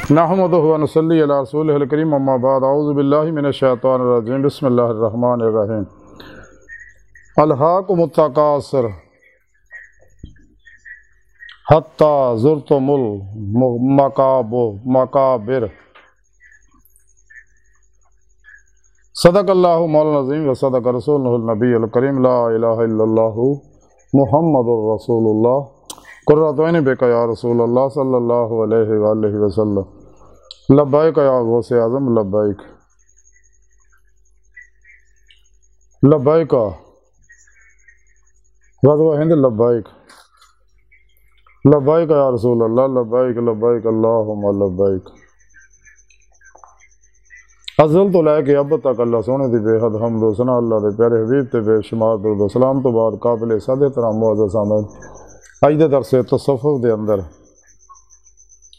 नहमदुहु व नसल्ली अला रसूलिहिल करीम अम्मा बाद अऊज़ु बिल्लाहि मिनश शैतानिर रजीम बिस्मिल्लाहिर रहमानिर रहीम अलहाकुमुत तकासुर हत्ता ज़ुरतुमुल मकाबिर सदक़ल्लाहु मौलाना अज़ीम व सदक़ रसूलुहुल नबियुल करीम ला इलाहा इल्लल्लाहु मुहम्मदुर रसूलुल्लाह कुर्रतु बिका या रसूलल्लाह सल्लल्लाहु अलैहि वसल्लम लब्बाइक या गौसे आज़म लब्बाइक लब्बाइक ग़ज़वा हिंद लब्बाइक लब्बाइक या रसूलल्लाह लब्बाइक लब्बाइक अल्लाहुम्मा लब्बाइक अज़ल तो लैके अब तक अल्लाह सोने की बेहद हम्द सना अल्लाह के प्यारे हबीब ते बेशुमार दुरूद सलाम तो बाद काबिल सादे तरह मुअज़्ज़ज़ सामईन अज दे दरसे तसव्वुफ़ दे अंदर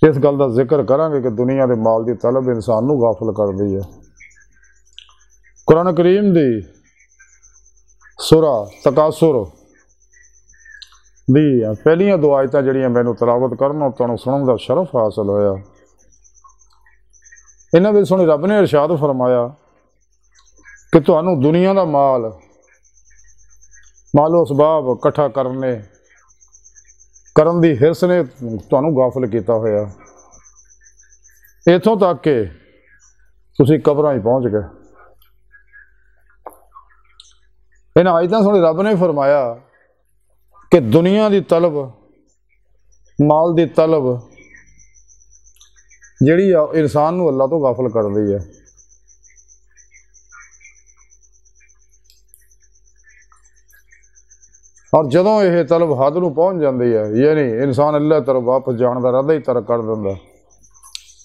इस गल का जिक्र करांगे कि दुनिया के माल की तलब इंसान नूं गाफिल कर दी है। कुरान करीम दी सूरा तकासुर दी पहलियां दो आयतां जिहड़ियां मैनूं तलावत करन तुहानूं सुणन दा शरफ हासिल होया। इन्हां दे सुणी रब ने इरशाद फरमाया कि तुहानूं दुनिया का मालो असबाब इकट्ठा करन दी हिरस ने तुहानूं गाफिल किया होया। इत्थों तक कि तुसीं कबरां ही पहुँच गए। इन्हां आयतां सुणी रब ने फरमाया कि दुनिया की तलब माल की तलब जिहड़ी इंसान नूं अल्लाह तो गाफिल कर दी है। और जदों यह तलब हद नूं पहुँच जाती है यानी इंसान अल्लाह तरफ वापस जाने का इरादा ही तरक कर दिंदा,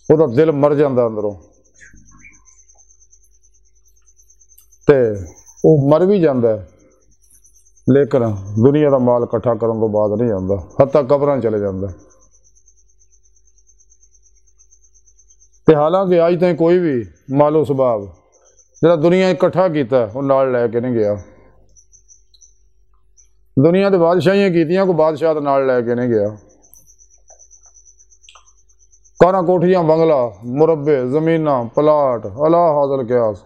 उसदा दिल मर जाता अंदरों ते वो मर भी जाता है, लेकिन दुनिया का माल इकट्ठा करने तो बाद नहीं आता, हत्ता कबरां चले जाता। ते हालांकि अज तक कोई भी मालो सुभाव जिहड़ा दुनिया इकट्ठा किया वो नाल लैके नहीं गया। दुनिया तो बादशाहियां कीतियां, कोई बादशाह नाल लैके नहीं गया। कारां कोठियां बंगला मुरब्बे जमीना प्लाट अला हाजल क्यास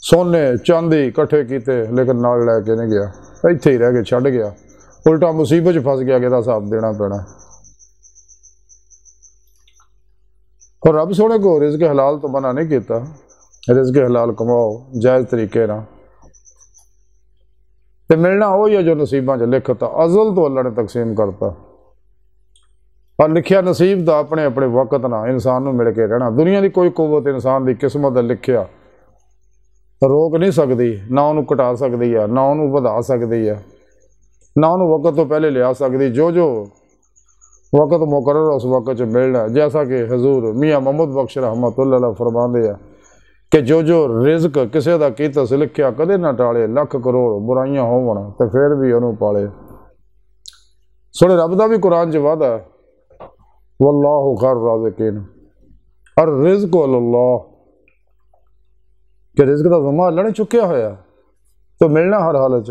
सोने चांदी इकट्ठे किए, लेकिन नाल लैके नहीं गया, इत्थे ही रह के छड़ गया। उल्टा मुसीबत च फस गया कि हिसाब देना पैना। और रब सोने को रिज़्क़ हलाल तो मना नहीं किया, रिज़्क़ हलाल कमाओ जायज़ तरीके ना, तो मिलना हो या जो नसीबों च लिखता अज़ल तो अल्लाह ने तकसीम करता। और लिखिया नसीब का अपने अपने वक्त ना इंसान को मिल के रहना। दुनिया की कोई कुव्वत इंसान की किस्मत का लिखिया रोक नहीं सकती, ना उन्होंने घटा सकती है, ना उन्होंने वधा सकती है, ना उन्होंने वक्त तो पहले लिया सकती। जो जो वक्त मुकर्रर उस वक्त च मिलना, जैसा कि हजूर मियाँ मोहम्मद बख्श रहमतुल्लाह अलैह फरमाते हैं कि जो जो रिज़्क किसी का कीता सी लिखिया कदे ना टाले, लख करोड़ बुराइयां होवन तो फिर भी उन्होंने पाले। सोने रब का भी कुरान च वादा है वल्लाहु खैरुर राज़िकीन और रिज़्क़ु अल्लाह कि रिज़्क का ज़िम्मा अल्लाह ने चुकया होया तो मिलना हर हालत च।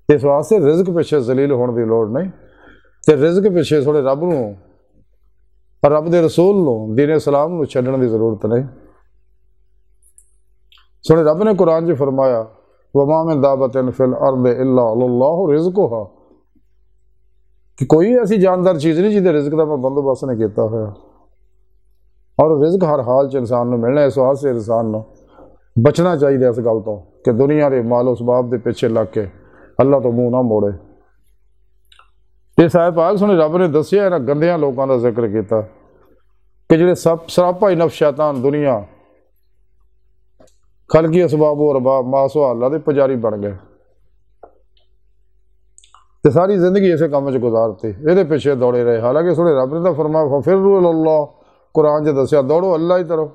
इस वास्ते रिज़्क पिछे जलील होने की लोड़ नहीं, तो रिज़्क पिछे थोड़े रब नूं रब दे रसूल नूं दीन इस्लाम नूं छड्डण की जरूरत नहीं। सुने रब ने कुरान च फरमाया वमा मिन दाबतिन फिल अर्द इल्ला अल्लाहु रिज़्क़ुहा कि कोई ऐसी जानदार चीज़ नहीं जिहदे रिज़्क का मैं बंदोबस्त नहीं किया होया। और रिज़्क हर हाल च इंसान को मिलना। इस वास्ते इंसान को बचना चाहिए इस गल तो कि दुनिया के मालो सबाब के पिछे लग के अल्लाह तो मुँह ना मोड़े। ये साहिब पाक सुने रब ने दसिया इन्हां गंदियां लोगों का जिक्र किया कि जिहड़े सब सरापा ही नफ्स शैतान दुनिया खलकी असबाब और अरबाब मासो अल्लाह के पुजारी बन गए, तो सारी जिंदगी इसे काम च गुजारती, ये पिछे दौड़े रहे। हालांकि सुने रब ने तो फरमाया फिर अल्लाह कुरान च दसिया दौड़ो अल्लाह ही तरफ।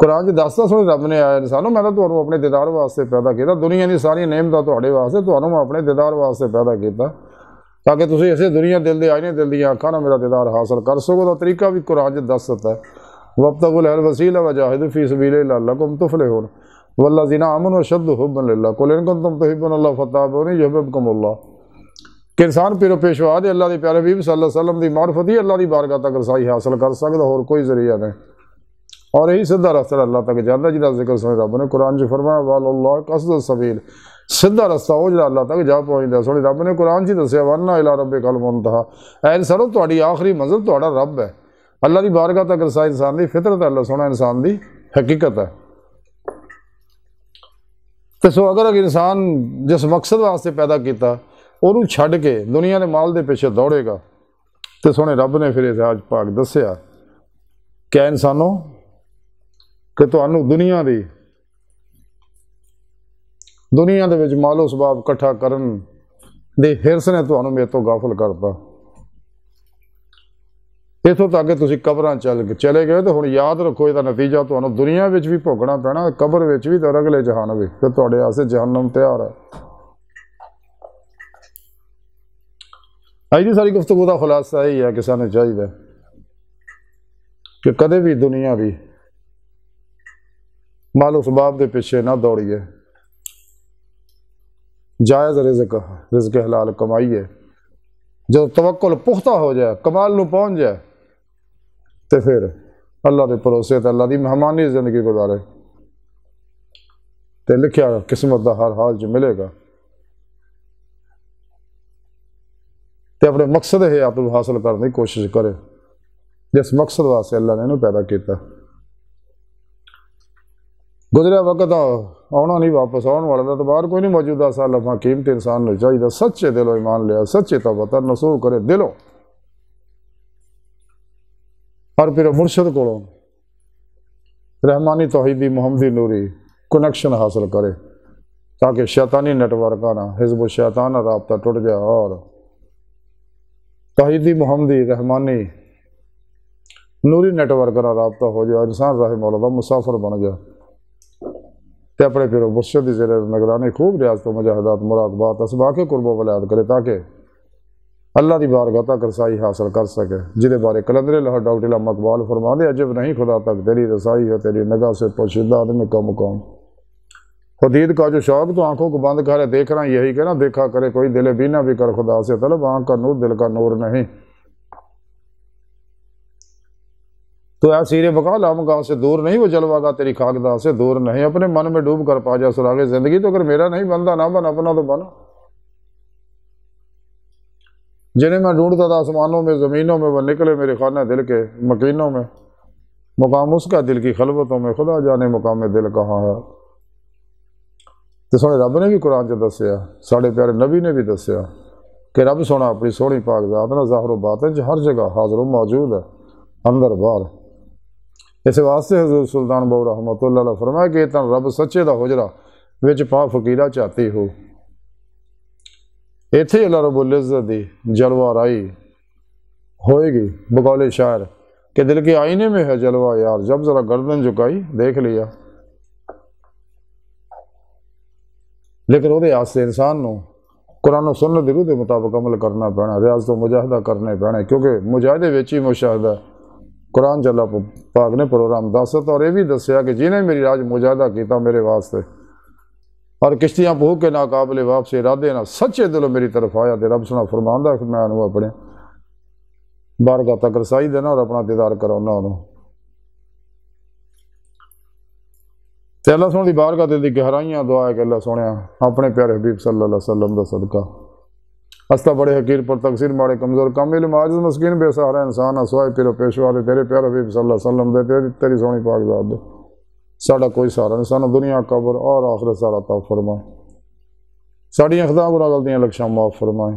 कुरान च दसदा सुने रब ने आया इंसानों मैं तो अपने दीदार वास्ते पैदा किया, दुनिया की सारी नेमतां तुहाडे वास्ते तुहानूं मैं अपने दीदार वास्ते पैदा किया ताकि तुसीं इसे दुनिया दिल दे आईने दिल दीआं अखां नाल मेरा दीदार हासिल कर सको। तो तरीका भी कुरान च दस दिता है वब्तगुल वसीला वजाहिदू फी सबीलिल्लाह लअल्लकुम तुफलिहून वल्लज़ीना आमनू अशद्दु हुब्बन लिल्लाह कुल इन कुंतुम तुहिब्बूनल्लाह फत्तबिऊनी युहब्बिबकुमुल्लाह कि इंसान पिरो पेशवा दे अल्लाह के प्यारे हबीब सल्लल्लाहु अलैहि वसल्लम की मार्फत ही अल्लाह की बारगाह तक रसाई हासिल कर सकता, होर कोई जरिया नहीं। और यही सीधा रास्ता अल्लाह तक जाता, जिसका जिक्र सोने रब ने कुरान च फरमाया वल्लाहु कसद सबील, सीधा रास्ता वो जो अल्लाह तक जा पहुँचता। सोने रब ने कुरान च दसिया वन्ना इला रब्बिकल मुंतहा, ऐ इंसानो तुहाडी आखिरी मंजिल तुहाडा रब है। अल्लाह की बारगाह तक रसाई इंसान की फितरत है, अल्लाह सोना इंसान की हकीकत है। तो सो अगर इंसान जिस मकसद वास्ते पैदा किया उन्होंने छड्ड के दुनिया के माल के पिछे दौड़ेगा, तो सोने रब ने फिर इतिहास भाग दसिया क्या इंसानों कि तुहानू दुनिया दे विच मालो सबाब इकट्ठा करन दे हिरस ने तुहानू मेरे तो गाफल करता। इतों तक तुसीं कबरां चले गए तो हुण याद रखो, इसका नतीजा तुहानू दुनिया विच भी भोगना पैना, कबर विच भी, तो अगले जहान भी, फिर तुहाडे वास्ते जहन्नम तैयार है। अज की सारी गुफ्तगू का खुलासा यही है कि सानू चाहिए कि कदे भी दुनिया भी मालो सबाब के पिछे ना दौड़िए, जायज़ रिज़्क हलाल कमाइए। जब तवक्कुल पुख्ता हो जाए, कमाल नूं पहुँच जाए, तो फिर अल्लाह के भरोसे तो अल्लाह की मेहमानी जिंदगी गुजारे, तो लिखिया किस्मत का हर हाल च मिलेगा। तो अपने मकसद हयात हासिल करने की कोशिश करे, जिस मकसद वास्ते अल्लाह ने इन्हूं पैदा किया। गुजरिया वक्त आना नहीं, वापस आने वाला तो बाहर कोई नहीं मौजूदा सा लम्हा कीमती इंसान को चाहिए सच्चे दिलों ईमान लिया, सच्चे तौबा नसूह करे दिलों, और फिर मुर्शद को रहमानी तौहीदी मुहम्मदी नूरी कनेक्शन हासिल करे, ताकि शैतानी नेटवर्क ना हिज़्ब शैतान राबता टूट जाए और तौहीदी मुहम्मदी रहमानी नूरी नेटवर्क का राबता हो जाए, इंसान राह मौला का मुसाफिर बन गया। तो अपने फिर मुर्शद की ज़ेर निगरानी खूब रियाज़त मुजाहिदात मुराकबात असबाके कुर्बो वलायत करे, ताकि अल्लाह की बारगाह तक रसाई हासिल कर सके, जिहदे बारे कलंदर लहर डॉक्टर मकबाल फरमा दे अजब नहीं खुदा तक तेरी रसाई है, तेरी निगाह से पोशीदा आदमी का मुकाम। खुदीद का जो शौक तो आंखों को बंद करे देखना, यही कहना देखा करे कोई दिल बीना भी कर खुदा से तलब, आँख का नूर दिल का नूर नहीं। तो ऐ सीरे बका लामगाह से दूर नहीं, वो जलवागा तेरी खाकदा से दूर नहीं। अपने मन में डूब कर पा जा सुरागे जिंदगी, तो अगर मेरा नहीं बनता ना बन, अपना तो बना। जिन्हें मैं ढूंढता था आसमानों में ज़मीनों में, वह निकले मेरे खाना दिल के मकीनों में। मुकाम उसका दिल की खलवतों में, खुदा जाने मुकाम में दिल कहाँ है। तो सोने रब ने भी कुरान च दसिया, साढ़े प्यारे नबी ने भी दसिया कि रब सोना अपनी सोहनी पाक ज़ात ना ज़ाहिर बातिन च हर जगह हाज़िर मौजूद है, अंदर बाहर। इस वास्ते हज़रत सुल्तान बहु रहमतुल्लाह अलैह फरमाया कि इतना रब सच्चे दा हुजरा विच पा फकीरा चाहती हो। इत्थे अल्लाह रब्बुल इज़्ज़त दी जलवा राई होएगी बकौले शायर कि दिल के आईने में है जलवा यार, जब जरा गर्दन झुकाई देख लिया। लेकिन वो आस्ते इंसान को कुरान सुन्नत दी रूह के मुताबिक अमल करना पैना, रियाज़त मुजाहिदा करने पैना, क्योंकि मुजाहिदे विच ही मुशाहिदा। कुरान च अल्लाह पाक ने प्रोग्राम दसत और यह भी दसिया कि जिन्हें मेरी राज मुजाहिदा किया मेरे वास्ते और किश्तियाँ भूख के नाकाबले वापसी इरादे ना सच्चे दिलों मेरी तरफ आया, तो रब सुना फरमांदा मैं अपने बारगाह तक रसाई देना और अपना दीदार कराना उन्होंने। तो अल्लाह सोने की बारगाह दिल की गहराइयाँ दुआ है कि अल्लाह सोने अपने प्यारे हबीब सल्लल्लाहु अलैहि वसल्लम का सदका हस्ता बड़े हकीर पर तकसीर माड़े कमज़ोर कामिल माजिज़ मस्कीन बेसहारा इंसान असवाए पिरो पेशवा दे तेरे प्यारे हबीब सल्लल्लाहु अलैहि वसल्लम दे तेरी सोनी पाक ज़ात दे साड़ा कोई सहारा नहीं, सानू दुनिया कब्र और आखिरत सारा अता फरमाए, साड़ियाँ खता गुनाह गलतियाँ लक्षां माफ़ फरमाए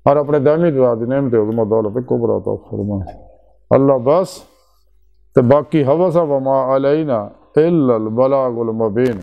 और अपने दामी दुआ दी नेमत हुक्म दौलत कुबरा अता फरमाए। अल्लाह बस तो बाकी हवसा वमा अलैना इल्लल बलागुल मुबीन।